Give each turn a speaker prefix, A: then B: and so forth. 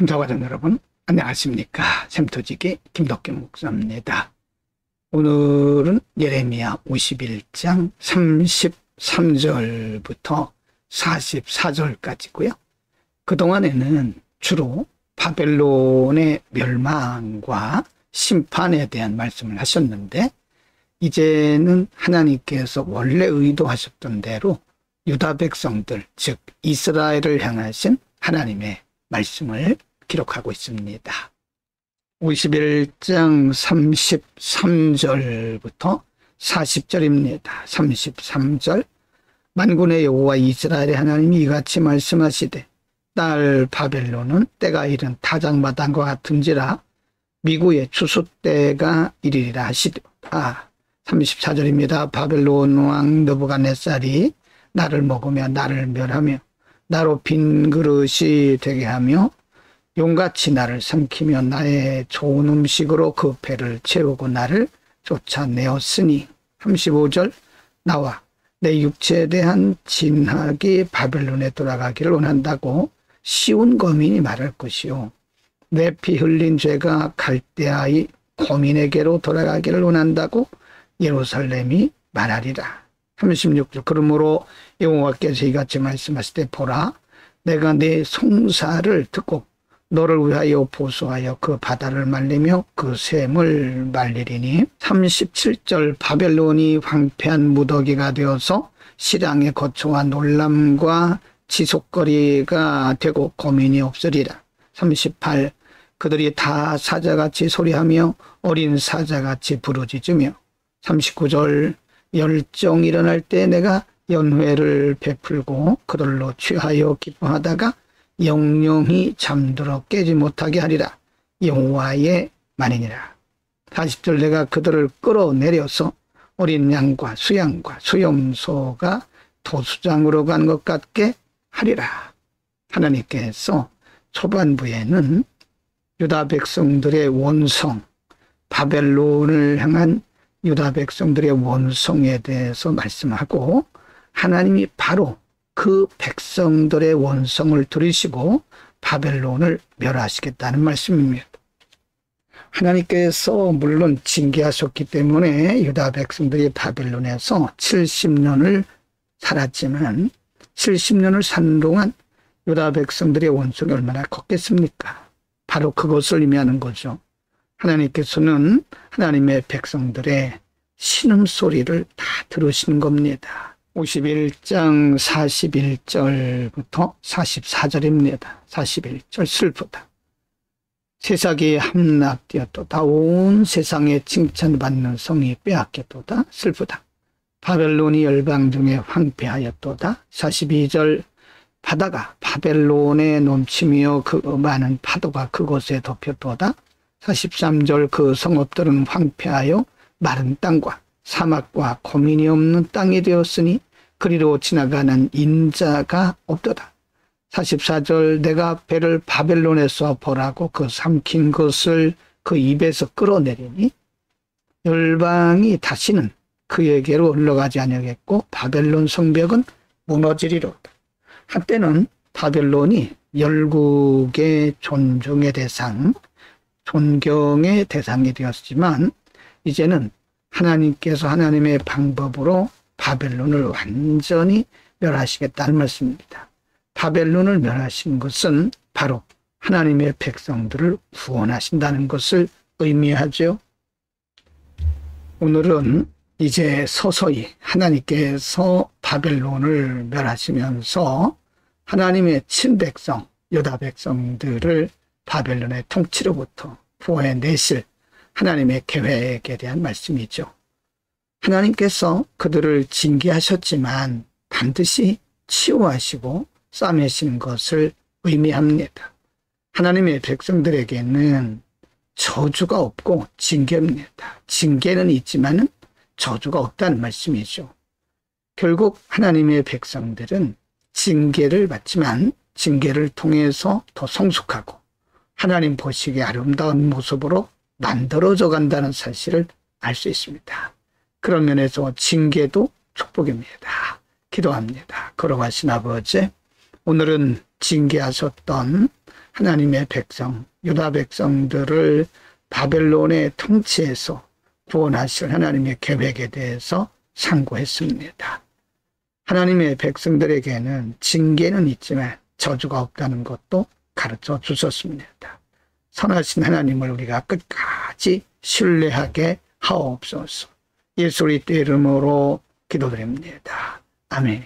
A: 심사과정 여러분 안녕하십니까. 샘터지기 김덕기 목사입니다. 오늘은 예레미야 51장 33절부터 44절까지고요. 그동안에는 주로 바벨론의 멸망과 심판에 대한 말씀을 하셨는데, 이제는 하나님께서 원래 의도하셨던 대로 유다 백성들, 즉 이스라엘을 향하신 하나님의 말씀을 기록하고 있습니다. 51장 33절부터 40절입니다. 33절, 만군의 여호와 이스라엘의 하나님이 이같이 말씀하시되, 딸 바벨론은 때가 이른 타작마당과 같은지라 미구의 추수 때가 이르리라 하시도다. 34절입니다. 바벨론 왕 느부갓네살이 나를 먹으며 나를 멸하며 나로 빈 그릇이 되게 하며 용같이 나를 삼키며 나의 좋은 음식으로 그 배를 채우고 나를 쫓아내었으니. 35절, 나와 내 육체에 대한 진학이 바벨론에 돌아가기를 원한다고 시온 거민이 말할 것이요, 내 피 흘린 죄가 갈대아의 거민에게로 돌아가기를 원한다고 예루살렘이 말하리라. 36절, 그러므로 여호와께서 이같이 말씀하시되, 보라, 내가 네 송사를 듣고 너를 위하여 보수하여 그 바다를 말리며 그 샘을 말리리니. 37절, 바벨론이 황폐한 무더기가 되어서 실향의 거처와 놀람과 지속거리가 되고 고민이 없으리라. 38, 그들이 다 사자같이 소리하며 어린 사자같이 부르짖으며. 39절, 열정이 일어날 때 내가 연회를 베풀고 그들로 취하여 기뻐하다가 영영이 잠들어 깨지 못하게 하리라. 여호와의 말이니라. 40절, 내가 그들을 끌어내려서 어린 양과 수양과 수염소가 도수장으로 간 것 같게 하리라. 하나님께서 초반부에는 유다 백성들의 원성, 바벨론을 향한 유다 백성들의 원성에 대해서 말씀하고, 하나님이 바로 그 백성들의 원성을 들으시고 바벨론을 멸하시겠다는 말씀입니다. 하나님께서 물론 징계하셨기 때문에 유다 백성들이 바벨론에서 70년을 살았지만, 70년을 산 동안 유다 백성들의 원성이 얼마나 컸겠습니까? 바로 그것을 의미하는 거죠. 하나님께서는 하나님의 백성들의 신음소리를 다 들으시는 겁니다. 51장 41절부터 44절입니다. 41절, 슬프다. 세상이 함락되었도다. 온 세상에 칭찬받는 성이 빼앗겼도다. 슬프다. 바벨론이 열방 중에 황폐하였도다. 42절, 바다가 바벨론에 넘치며 그 많은 파도가 그곳에 덮였도다. 43절, 그 성읍들은 황폐하여 마른 땅과 사막과 고민이 없는 땅이 되었으니 그리로 지나가는 인자가 없도다. 44절, 내가 배를 바벨론에서 보라고 그 삼킨 것을 그 입에서 끌어내리니 열방이 다시는 그에게로 흘러가지 아니하겠고 바벨론 성벽은 무너지리로다. 한때는 바벨론이 열국의 존중의 대상, 존경의 대상이 되었지만, 이제는 하나님께서 하나님의 방법으로 바벨론을 완전히 멸하시겠다는 말씀입니다. 바벨론을 멸하신 것은 바로 하나님의 백성들을 구원하신다는 것을 의미하죠. 오늘은 이제 서서히 하나님께서 바벨론을 멸하시면서 하나님의 친백성, 유다 백성들을 바벨론의 통치로부터 구해내실 하나님의 계획에 대한 말씀이죠. 하나님께서 그들을 징계하셨지만 반드시 치유하시고 싸매시는 것을 의미합니다. 하나님의 백성들에게는 저주가 없고 징계입니다. 징계는 있지만은 저주가 없다는 말씀이죠. 결국 하나님의 백성들은 징계를 받지만 징계를 통해서 더 성숙하고 하나님 보시기에 아름다운 모습으로 만들어져 간다는 사실을 알 수 있습니다. 그런 면에서 징계도 축복입니다. 기도합니다. 걸어가신 아버지, 오늘은 징계하셨던 하나님의 백성, 유다 백성들을 바벨론의 통치에서 구원하실 하나님의 계획에 대해서 상고했습니다. 하나님의 백성들에게는 징계는 있지만 저주가 없다는 것도 가르쳐 주셨습니다. 선하신 하나님을 우리가 끝까지 신뢰하게 하옵소서. 예수 그리스도의 이름으로 기도드립니다. 아멘.